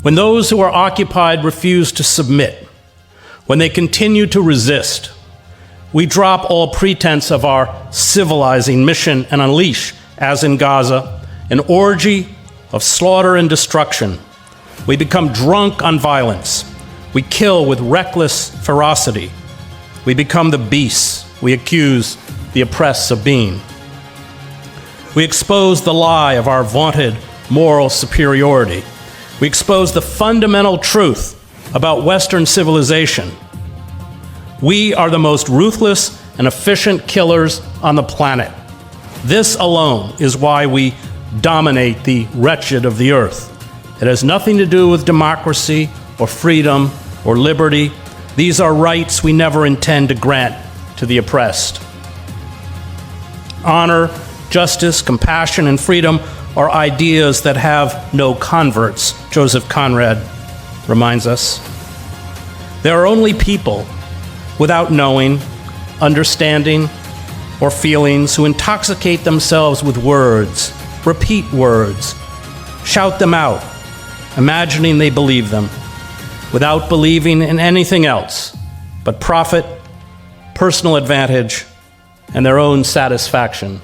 When those who are occupied refuse to submit, when they continue to resist, we drop all pretense of our civilizing mission and unleash, as in Gaza, an orgy of slaughter and destruction. We become drunk on violence. We kill with reckless ferocity. We become the beasts we accuse the oppressed of being. We expose the lie of our vaunted moral superiority. We expose the fundamental truth about Western civilization. We are the most ruthless and efficient killers on the planet. This alone is why we dominate the wretched of the earth. It has nothing to do with democracy or freedom or liberty. These are rights we never intend to grant to the oppressed. Honor, justice, compassion, and freedom are ideas that have no converts, Joseph Conrad reminds us. There are only people without knowing, understanding, or feelings who intoxicate themselves with words, repeat words, shout them out, imagining they believe them, without believing in anything else but profit, personal advantage, and their own satisfaction.